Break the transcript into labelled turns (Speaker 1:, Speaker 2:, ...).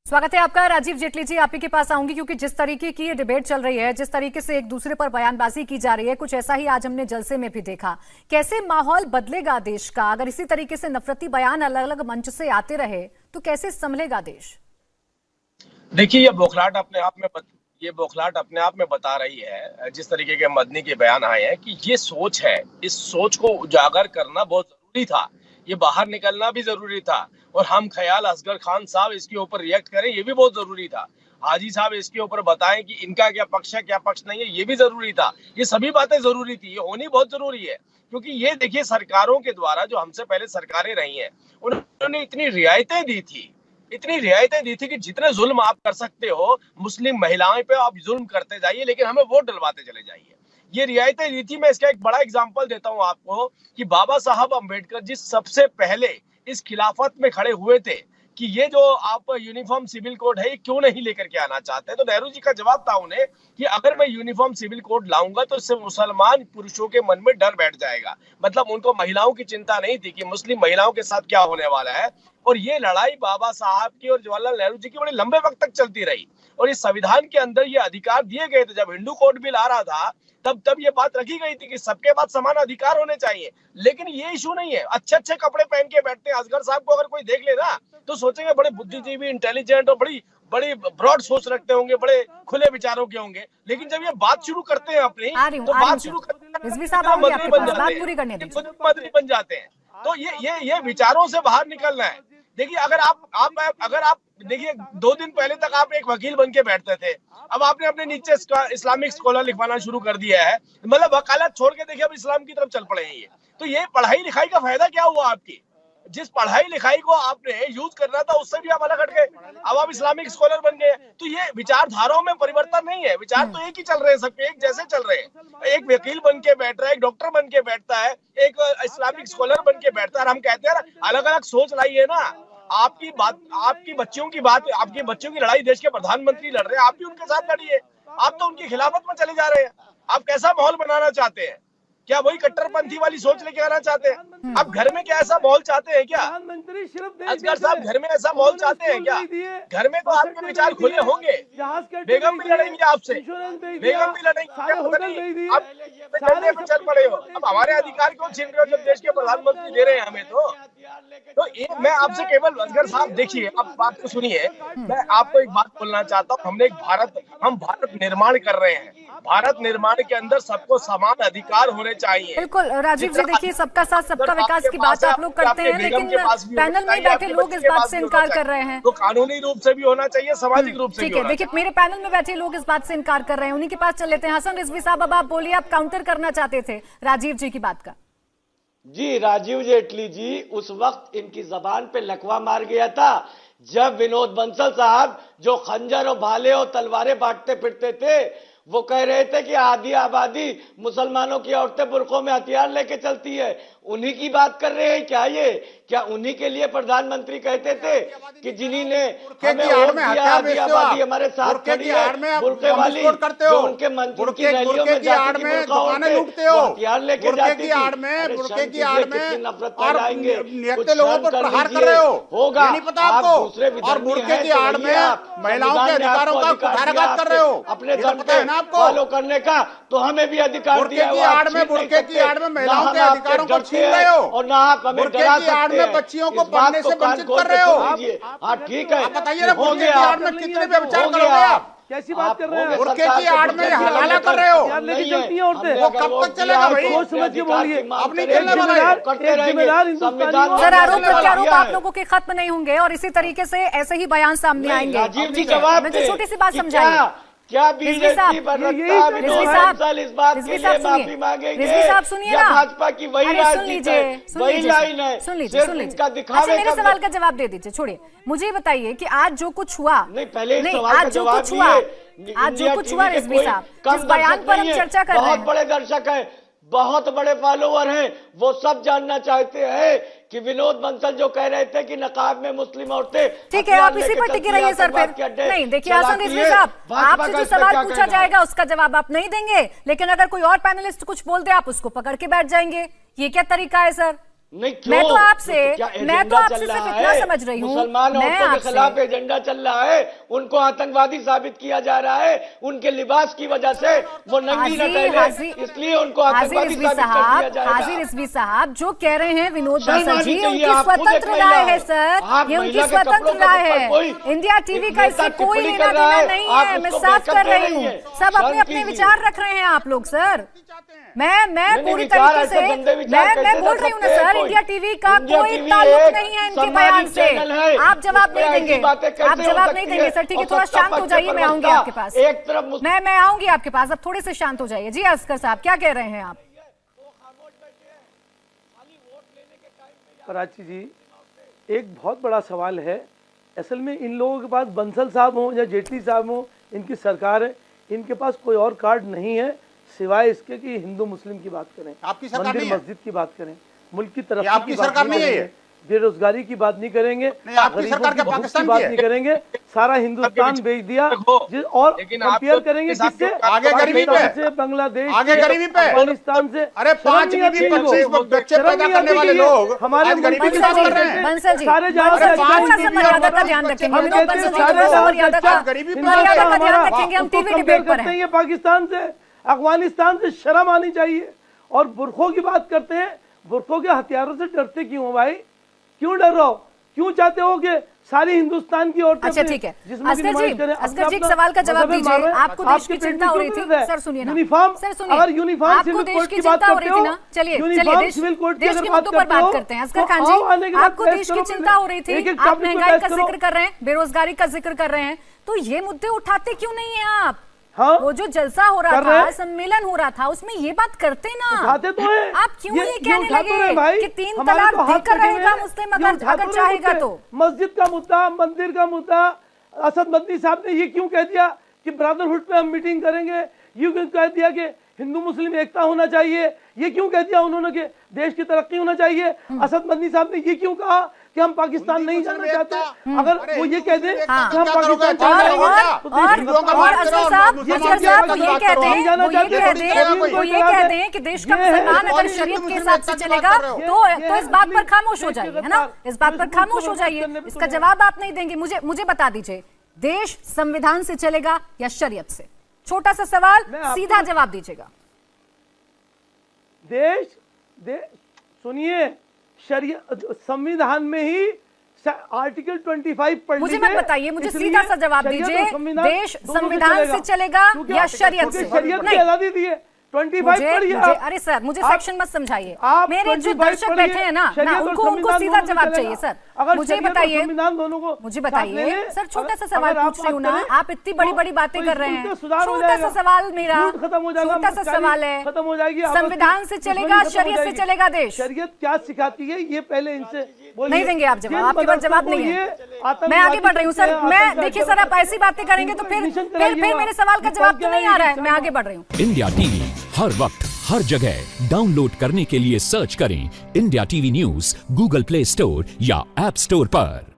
Speaker 1: स्वागत है आपका। राजीव जेटली जी, आप ही के पास आऊंगी क्योंकि जिस तरीके की ये डिबेट चल रही है, जिस तरीके से एक दूसरे पर बयानबाजी की जा रही है, कुछ ऐसा ही आज हमने जलसे में भी देखा। कैसे माहौल बदलेगा देश का अगर इसी तरीके से नफरती बयान अलग अलग मंच से आते रहे तो कैसे संभलेगा देश?
Speaker 2: देखिए, ये बौखलाहट अपने आप में बता रही है, जिस तरीके के मदनी के बयान आए हैं, कि ये सोच है। इस सोच को उजागर करना बहुत जरूरी था, ये बाहर निकलना भी जरूरी था, और हम ख्याल असगर खान साहब इसके ऊपर रिएक्ट करें, ये भी बहुत जरूरी था। हाजी साहब इसके ऊपर बताएं कि इनका क्या पक्ष है, क्या पक्ष नहीं है, ये भी जरूरी था। ये सभी बातें जरूरी थी, ये होनी बहुत जरूरी है, क्योंकि ये देखिए, सरकारों के द्वारा जो हमसे पहले सरकारें रही हैं, उन्होंने इतनी रियायतें दी थी कि जितने जुल्म आप कर सकते हो मुस्लिम महिलाओं पे आप जुल्म करते जाइए, लेकिन हमें वोट डलवाते चले जाइए। ये रियायतें दी थी। मैं इसका एक बड़ा एग्जांपल देता हूं आपको कि बाबा साहब अम्बेडकर जिस सबसे पहले इस खिलाफत में खड़े हुए थे कि ये जो आप यूनिफॉर्म सिविल कोड है, ये क्यों नहीं लेकर के आना चाहते, तो नेहरू जी का जवाब था उन्हें कि अगर मैं यूनिफॉर्म सिविल कोड लाऊंगा तो इससे मुसलमान पुरुषों के मन में डर बैठ जाएगा। मतलब उनको महिलाओं की चिंता नहीं थी कि मुस्लिम महिलाओं के साथ क्या होने वाला है। और ये लड़ाई बाबा साहब की और जवाहरलाल नेहरू जी की बड़े लंबे वक्त तक चलती रही, और इस संविधान के अंदर ये अधिकार दिए गए थे। जब हिंदू कोड बिल आ रहा था तब ये बात रखी गई थी कि सबके पास समान अधिकार होने चाहिए। लेकिन ये इशू नहीं है। अच्छे अच्छे कपड़े पहन के बैठते हैं, असगर साहब को अगर कोई देख लेना तो सोचेंगे बड़े बुद्धिजीवी, इंटेलिजेंट और बड़ी बड़ी ब्रॉड सोच रखते होंगे, बड़े खुले विचारों के होंगे। लेकिन जब ये बात शुरू करते हैं अपनी, तो बात शुरू करते हैं मदनी बन जाते हैं। तो ये विचारों से बाहर निकलना है। देखिए, अगर आप देखिए, 2 दिन पहले तक आप एक वकील बन के बैठते थे, अब आपने अपने नीचे इस्लामिक स्कॉलर लिखवाना शुरू कर दिया है। मतलब वकालत छोड़ के देखिए अब इस्लाम की तरफ चल पड़े हैं ये। तो ये पढ़ाई लिखाई का फायदा क्या हुआ आपकी? जिस पढ़ाई लिखाई को आपने यूज करना था उससे भी आप अलग हट गए, अब आप इस्लामिक स्कॉलर बन गए। तो ये विचारधाराओं में परिवर्तन नहीं है, विचार तो एक ही चल रहे हैं, सबके एक जैसे चल रहे हैं। एक वकील बन के बैठ रहा है, एक डॉक्टर बन के बैठता है, एक इस्लामिक स्कॉलर बन के बैठता है, और हम कहते हैं अलग अलग सोच लाइए ना। आपकी बच्चियों की लड़ाई देश के प्रधानमंत्री लड़ रहे हैं, आप भी उनके साथ लड़िए। आप तो उनकी खिलाफत में चले जा रहे हैं। आप कैसा माहौल बनाना चाहते हैं? क्या वही कट्टरपंथी वाली सोच लेके आना चाहते हैं? आप घर में क्या ऐसा माहौल चाहते हैं क्या? असगर साहब, घर में ऐसा माहौल चाहते हैं क्या? घर में तो आपके विचार खुले होंगे, बेगम भी लड़ेंगे आपसे, बेगम भी लड़ेंगे। आप चल पड़े हो, अब हमारे अधिकार क्यों छीन रहे हो जब देश के प्रधानमंत्री दे रहे हैं हमें? तो मैं आपसे केवल, असगर साहब देखिए, आप बात को सुनिए। मैं आपको एक बात बोलना चाहता हूँ, हम भारत निर्माण कर रहे हैं। भारत निर्माण के अंदर सबको समान अधिकार होने चाहिए।
Speaker 1: बिल्कुल राजीव जी, देखिए, सबका साथ सबका विकास की बात आप लोग करते हैं, लेकिन पैनल में बैठे लोग इस बात से इनकार कर रहे हैं।
Speaker 2: तो कानूनी रूप से भी होना चाहिए, सामाजिक रूप से भी।
Speaker 1: ठीक है, देखिए, मेरे पैनल में बैठे लोग इस बात से इनकार कर रहे हैं, उन्हीं के पास चल लेते हैं। हसन रिजवी साहब, अब आप बोलिए, आप काउंटर करना चाहते थे राजीव जी की बात का।
Speaker 3: जी, राजीव जेटली जी उस वक्त इनकी जबान पे लकवा मार गया था जब विनोद बंसल साहब, जो खंजर और भाले और तलवारें बांटते फिरते थे, वो कह रहे थे कि आधी आबादी मुसलमानों की औरतें बुरकों में हथियार लेके चलती है। उन्हीं की बात कर रहे हैं क्या ये? क्या उन्हीं के लिए प्रधानमंत्री कहते थे कि जिन्हीं ने हमें वोट दिया, आधी आबादी हमारे साथ खड़ी है, बुरके वाली, जो उनके मंत्री की रैलियों में जाती थी, हथियार लेके जाती थी, नफरत फैलाएंगे,
Speaker 4: लोगों पर प्रहार कर रहे हो,
Speaker 3: होगा
Speaker 4: नहीं पता आपको?
Speaker 3: दूसरे
Speaker 4: और बुरके की आड़ में महिलाओं के अधिकारों का कुठाराघात कर रहे हो,
Speaker 3: अपने धर्म पे फॉलो करने का, तो हमें भी अधिकार दिया हुआ है।
Speaker 4: बुरके की आड़ में महिलाओं के अधिकारों को छीन रहे हो,
Speaker 3: और ना आप हमें डरा सकते
Speaker 4: में बच्चियों को पढ़ने से वंचित कर रहे हो।
Speaker 3: हाँ ठीक है,
Speaker 4: बताइए ना, बुरके की आड़ में कितने व्यभिचार करोगे आप?
Speaker 5: कैसी बात कर रहे हैं?
Speaker 4: बुरके की आड़ में हलाला कर रहे हो,
Speaker 5: यार लेके चलती है औरतें।
Speaker 4: वो कब तक चलेगा भाई?
Speaker 5: सोच समझ के बोलिए।
Speaker 4: अपनी खेलने वाले
Speaker 1: सर, आरोप प्रत्यारोप आप लोगों के खत्म नहीं होंगे और इसी तरीके से ऐसे ही बयान सामने आएंगे। मुझे छोटी सी बात समझाइए।
Speaker 3: क्या बीजेपी इस बात के लिए माफी मांगेंगे?
Speaker 1: सुनिए ना,
Speaker 3: भाजपा की वही राजनीति है, वही लाइन है।
Speaker 1: सुन लीजिए। अच्छा, मेरे सवाल का जवाब दे दीजिए, छोड़िए। मुझे बताइए कि आज जो कुछ हुआ,
Speaker 3: नहीं पहले
Speaker 1: आज जो कुछ हुआ रिजवी साहब, जिस बयान पर हम चर्चा कर रहे हैं,
Speaker 3: बहुत बड़े दर्शक है, बहुत बड़े फॉलोअर हैं, वो सब जानना चाहते हैं कि विनोद बंसल जो कह रहे थे कि नकाब में मुस्लिम औरतें,
Speaker 1: ठीक है, आप इसी पर टिके रहिए सर। फिर नहीं, देखिए हसन रिजवी साहब, आपसे जो सवाल पूछा जाएगा उसका जवाब आप नहीं देंगे, लेकिन अगर कोई और पैनलिस्ट कुछ बोल दे आप उसको पकड़ के बैठ जाएंगे। ये क्या तरीका है सर?
Speaker 3: नहीं क्यों?
Speaker 1: मैं तो आपसे
Speaker 3: क्या
Speaker 1: मैं तो
Speaker 3: एजेंडा
Speaker 1: आपसे
Speaker 3: चल
Speaker 1: सिर्फ
Speaker 3: रहा
Speaker 1: इतना
Speaker 3: है?
Speaker 1: समझ रही हूँ
Speaker 3: मुसलमान
Speaker 1: मैं
Speaker 3: औरतों के
Speaker 1: आपसे
Speaker 3: खिलाफ एजेंडा चल रहा है, उनको आतंकवादी साबित किया जा रहा है, उनके लिबास की वजह से वो नंगी न टहले, इसलिए उनको आतंकवादी साबित कर दिया जाएगा।
Speaker 1: हाजिर रिजवी साहब जो कह रहे हैं विनोद
Speaker 3: शर्म
Speaker 1: बंसल
Speaker 3: आनी
Speaker 1: जी,
Speaker 3: चाहिए,
Speaker 1: उनकी
Speaker 3: आप खुद एक
Speaker 1: स्वतंत्र
Speaker 3: महिला
Speaker 1: राय
Speaker 3: हो।
Speaker 1: है सर,
Speaker 3: आप
Speaker 1: ये उनकी
Speaker 3: महिला के
Speaker 1: स्वतंत्र
Speaker 3: कपड़ों के
Speaker 1: राय
Speaker 3: ऊपर कोई
Speaker 1: है। इंडिया टीवी का
Speaker 3: नेता
Speaker 1: इससे कोई
Speaker 3: टिप्पणी
Speaker 1: लेना
Speaker 3: कर रहा
Speaker 1: देना
Speaker 3: है,
Speaker 1: नहीं
Speaker 3: आप
Speaker 1: है, मैं
Speaker 3: उसको
Speaker 1: साफ
Speaker 3: बैकअप
Speaker 1: कर
Speaker 3: दे
Speaker 1: रही
Speaker 3: रही
Speaker 1: हूँ।
Speaker 3: हैं।
Speaker 1: सब
Speaker 3: शर्म
Speaker 1: अपने अपने
Speaker 3: कीजिए।
Speaker 1: विचार रख रहे हैं आप लोग सर। मैं
Speaker 3: नहीं,
Speaker 1: पूरी
Speaker 3: विचार
Speaker 1: तरीके
Speaker 3: ऐसे
Speaker 1: से
Speaker 3: गंदे विचार
Speaker 1: मैं
Speaker 3: कैसे
Speaker 1: बोल
Speaker 3: रख
Speaker 1: रही हूँ ना
Speaker 3: सकते हैं
Speaker 1: सर,
Speaker 3: कोई?
Speaker 1: इंडिया टीवी का
Speaker 3: इंडिया
Speaker 1: कोई
Speaker 3: टीवी
Speaker 1: ताल्लुक
Speaker 3: एक
Speaker 1: नहीं है इनके
Speaker 3: सामाजिक
Speaker 1: बयान से।
Speaker 3: चैनल है,
Speaker 1: आप जवाब
Speaker 3: उसमें
Speaker 1: नहीं
Speaker 3: ऐसी
Speaker 1: देंगे,
Speaker 3: बातें कैसे
Speaker 1: आप
Speaker 3: हो
Speaker 1: जवाब
Speaker 3: सकती
Speaker 1: नहीं देंगे
Speaker 3: है?
Speaker 1: सर। ठीक है,
Speaker 3: और
Speaker 1: थोड़ा
Speaker 3: सत्ता
Speaker 1: शांत हो
Speaker 3: पक्ष
Speaker 1: जाइए,
Speaker 3: पर
Speaker 1: मैं आऊंगी
Speaker 3: वक्ता,
Speaker 1: आपके पास।
Speaker 3: एक तरफ
Speaker 1: मैं आऊंगी आपके पास, अब थोड़े से शांत हो जाइए। जी असगर साहब, क्या कह रहे हैं आप?
Speaker 5: प्राची जी, एक बहुत बड़ा सवाल है। असल में इन लोगों के पास बंसल साहब हों या जेटली साहब हों, इनकी सरकार है, इनके पास कोई और कार्ड नहीं है सिवाय इसके कि हिंदू मुस्लिम की बात करें,
Speaker 4: आपकी सरकार
Speaker 5: मंदिर
Speaker 4: नहीं है?
Speaker 5: मस्जिद की बात करें, मुल्क की तरफ
Speaker 4: आपकी सरकार नहीं है ये?
Speaker 5: बेरोजगारी की बात नहीं करेंगे,
Speaker 4: नहीं, आपकी
Speaker 5: गरीबों
Speaker 4: सरकार
Speaker 5: की
Speaker 4: क्या
Speaker 5: भूख की
Speaker 4: पाकिस्तान
Speaker 5: बात
Speaker 4: की है?
Speaker 5: नहीं करेंगे। सारा हिंदुस्तान बेच दिया और
Speaker 2: लेकिन
Speaker 5: कंपेयर
Speaker 2: आपको
Speaker 5: करेंगे
Speaker 2: इस आपके
Speaker 5: किससे?
Speaker 4: आगे गरीबी पे,
Speaker 5: पाकिस्तान से, बांग्लादेश
Speaker 4: आगे
Speaker 5: से,
Speaker 4: गरीबी पे,
Speaker 5: अफगानिस्तान से।
Speaker 4: अरे
Speaker 5: शर्म
Speaker 4: 5
Speaker 5: नहीं आती
Speaker 4: बीबी
Speaker 5: इनको?
Speaker 4: 25 बच्चे
Speaker 5: शर्म
Speaker 4: पैदा
Speaker 5: नहीं
Speaker 4: करने
Speaker 5: आती
Speaker 4: वाले
Speaker 5: कि
Speaker 4: लोग
Speaker 5: हमारे
Speaker 4: आज
Speaker 5: मुल्क
Speaker 4: गरीबी की
Speaker 5: की
Speaker 4: बात
Speaker 5: बात
Speaker 4: कर रहे हैं।
Speaker 1: बंसल जी,
Speaker 5: सारे जहां
Speaker 1: बंसल जी,
Speaker 5: से आज
Speaker 1: थोड़ा सा
Speaker 5: बीबी
Speaker 1: मर्यादा का
Speaker 4: और
Speaker 1: ध्यान
Speaker 4: बच्चे
Speaker 1: रखेंगे।
Speaker 5: हम
Speaker 1: विनोद
Speaker 5: कहते
Speaker 1: बंसल
Speaker 5: हैं
Speaker 1: जी,
Speaker 5: सारे
Speaker 1: थोड़ा सा
Speaker 5: जहां
Speaker 1: मर्यादा
Speaker 5: से
Speaker 1: का
Speaker 4: गरीबी पे
Speaker 1: मर्यादा का ध्यान
Speaker 5: हमारा
Speaker 1: रखेंगे। हम
Speaker 5: उसको
Speaker 1: टीवी
Speaker 5: कंपेयर
Speaker 1: डिबेट पर
Speaker 5: करते
Speaker 1: हैं।
Speaker 5: हैं ये पाकिस्तान से, अफगानिस्तान से। शर्म आनी चाहिए। और बुरखों की बात करते हैं, बुरखों के हथियारों से डरते क्यों हो भाई? क्यों डर रहे हो? क्यों चाहते हो कि सारी हिंदुस्तान की औरतें
Speaker 1: अच्छा
Speaker 5: अपने
Speaker 1: ठीक है,
Speaker 5: जिस्मों की
Speaker 1: असगर
Speaker 5: नुमाइश
Speaker 1: जी,
Speaker 5: करें?
Speaker 1: असगर जी एक
Speaker 5: अपना
Speaker 1: सवाल का जवाब
Speaker 5: मजहब
Speaker 1: दीजिए।
Speaker 5: मार रहे हैं।
Speaker 1: आपको देश
Speaker 5: आपके
Speaker 1: की
Speaker 5: पेट
Speaker 1: चिंता
Speaker 5: में
Speaker 1: हो
Speaker 5: क्यों
Speaker 1: रही थी,
Speaker 5: दर्द है?
Speaker 1: सर सुनिए ना,
Speaker 5: यूनिफॉर्म,
Speaker 1: सर सुनिए,
Speaker 5: अगर यूनिफॉर्म
Speaker 1: आपको
Speaker 5: सिविल
Speaker 1: देश
Speaker 5: कोड
Speaker 1: की
Speaker 5: की बात
Speaker 1: चिंता हो रही
Speaker 5: करते
Speaker 1: थी
Speaker 5: हो,
Speaker 1: ना, चलिए
Speaker 5: यूनिफॉर्म
Speaker 1: चलिए,
Speaker 5: सिविल कोड की
Speaker 1: देश
Speaker 5: अगर
Speaker 1: के
Speaker 5: बात
Speaker 1: मुद्दों पर
Speaker 5: करते
Speaker 1: बात
Speaker 5: हो,
Speaker 1: करते हैं। असगर
Speaker 5: तो
Speaker 1: खान
Speaker 5: आओ आने
Speaker 1: जी,
Speaker 5: के बाद
Speaker 1: आपको
Speaker 5: बहस
Speaker 1: देश
Speaker 5: करो
Speaker 1: की चिंता हो रही
Speaker 5: एक
Speaker 1: थी,
Speaker 5: एक
Speaker 1: आप
Speaker 5: टॉपिक पे
Speaker 1: महंगाई
Speaker 5: बहस
Speaker 1: का
Speaker 5: करो।
Speaker 1: जिक्र कर रहे हैं, बेरोजगारी का जिक्र कर रहे हैं, तो ये मुद्दे उठाते क्यों नहीं है आप?
Speaker 5: हाँ,
Speaker 1: वो जो जलसा हो रहा
Speaker 5: कर रहे
Speaker 1: था,
Speaker 5: हैं।
Speaker 1: सम्मेलन हो रहा था, उसमें ये बात करते ना।
Speaker 5: उठाते तो हैं।
Speaker 1: आप क्यों ये कहने
Speaker 5: उठा तो रहे
Speaker 1: लगे
Speaker 5: भाई।
Speaker 1: कि 3
Speaker 5: हमारे
Speaker 1: तलाक
Speaker 5: तो हाथ
Speaker 1: देकर
Speaker 5: कटे हुए
Speaker 1: रहेगा
Speaker 5: हैं।
Speaker 1: मुस्लिम
Speaker 5: ये उठा
Speaker 1: अगर
Speaker 5: तो रहे
Speaker 1: चाहेगा
Speaker 5: मुद्दे।
Speaker 1: तो?
Speaker 5: मस्जिद का मुद्दा, मंदिर का मुद्दा, असद मदनी साहब ने ये क्यों कह दिया कि ब्रदरहुड पे हम मीटिंग करेंगे? ये क्यों कह दिया कि हिंदू मुस्लिम एकता होना चाहिए? ये क्यों कह दिया उन्होंने कि देश की तरक्की होना चाहिए? असद मदनी साहब ने ये क्यों कहा कि हम पाकिस्तान नहीं जाना चाहते? अगर वो ये कह दे कि हम पाकिस्तान चले जाएंगे, तो देश की तरक्की
Speaker 1: और असगर साहब,
Speaker 5: ये
Speaker 1: असगर साहब वो ये कहते हैं,
Speaker 5: जाना
Speaker 1: वो ये
Speaker 5: चाहते हैं,
Speaker 1: कहते हैं,
Speaker 5: कोई
Speaker 1: वो ये
Speaker 5: तलाक
Speaker 1: कहते हैं कि देश का
Speaker 5: ये है,
Speaker 1: मुसलमान अगर
Speaker 4: और
Speaker 1: शरीयत के
Speaker 4: हिंदू
Speaker 1: हिसाब से
Speaker 4: मुस्लिम
Speaker 1: चलेगा
Speaker 4: बात कर रहे हो।
Speaker 1: तो इस बात पर खामोश हो जाइए, है ना? इस बात पर खामोश हो जाइए। इसका जवाब आप नहीं देंगे। मुझे बता दीजिए, देश संविधान से चलेगा या शरीयत से? छोटा सा सवाल, सीधा जवाब दीजिएगा।
Speaker 5: देश सुनिए, शरीयत संविधान में ही आर्टिकल 25 पढ़
Speaker 1: मुझे
Speaker 5: लीजिए।
Speaker 1: मत बताइए, मुझे
Speaker 5: इसलिए
Speaker 1: सीधा सा जवाब
Speaker 5: शरीयत
Speaker 1: दीजिए,
Speaker 5: और संविधान
Speaker 1: देश
Speaker 5: दोनों
Speaker 1: संविधान से चलेगा
Speaker 5: क्योंकि
Speaker 1: या शरीयत से?
Speaker 5: शरीयत की
Speaker 1: नहीं।
Speaker 5: आजादी दी है। 25 पढ़िए आप।
Speaker 1: अरे सर, मुझे
Speaker 5: आप-
Speaker 1: सेक्शन मत समझाइए।
Speaker 5: आप
Speaker 1: मेरे जो
Speaker 5: 25
Speaker 1: दर्शक
Speaker 5: पढ़िए,
Speaker 1: बैठे हैं ना,
Speaker 5: शरीयत और
Speaker 1: उनको
Speaker 5: संविधान
Speaker 1: सीधा
Speaker 5: दोनों से
Speaker 1: जवाब
Speaker 5: चलेगा।
Speaker 1: चाहिए सर।
Speaker 5: अगर
Speaker 1: मुझे
Speaker 5: शरीयत और
Speaker 1: बताइए,
Speaker 5: संविधान दोनों को
Speaker 1: मुझे
Speaker 5: साथ
Speaker 1: बताइए
Speaker 5: ले लें,
Speaker 1: सर, छोटा सा
Speaker 5: अगर
Speaker 1: सवाल
Speaker 5: आप
Speaker 1: पूछ रही हूँ ना,
Speaker 5: बात करें,
Speaker 1: आप इतनी बड़ी बड़ी बातें
Speaker 5: तो
Speaker 1: कर रहे
Speaker 5: इस
Speaker 1: हैं।
Speaker 5: मुल्क का सुधार हो
Speaker 1: छोटा सा
Speaker 5: जाएगा।
Speaker 1: सवाल मेरा,
Speaker 5: लूट खत्म हो जाएगा,
Speaker 1: छोटा सा
Speaker 5: मक्कारी
Speaker 1: सवाल है,
Speaker 5: खत्म हो जाएगी,
Speaker 1: संविधान से
Speaker 5: दुश्मनी
Speaker 1: चलेगा,
Speaker 5: खत्म हो
Speaker 1: शरीयत से
Speaker 5: जाएगी।
Speaker 1: चलेगा देश?
Speaker 5: शरीयत क्या सिखाती है ये पहले इनसे बोलिए।
Speaker 1: नहीं देंगे आप जवाब, आपके पास जवाब नहीं है।
Speaker 5: आतंकवादी
Speaker 1: मैं आगे बढ़ रही हूँ सर।
Speaker 5: कहते हैं,
Speaker 1: मैं
Speaker 5: आतंकवादी
Speaker 1: देखिए सर, आप ऐसी बातें करेंगे तो फिर मेरे सवाल का जवाब तो नहीं आ रहा है। मैं आगे बढ़ रही हूँ।
Speaker 6: इंडिया टीवी हर वक्त हर जगह डाउनलोड करने के लिए सर्च करें India TV news Google play store या ऐप स्टोर पर।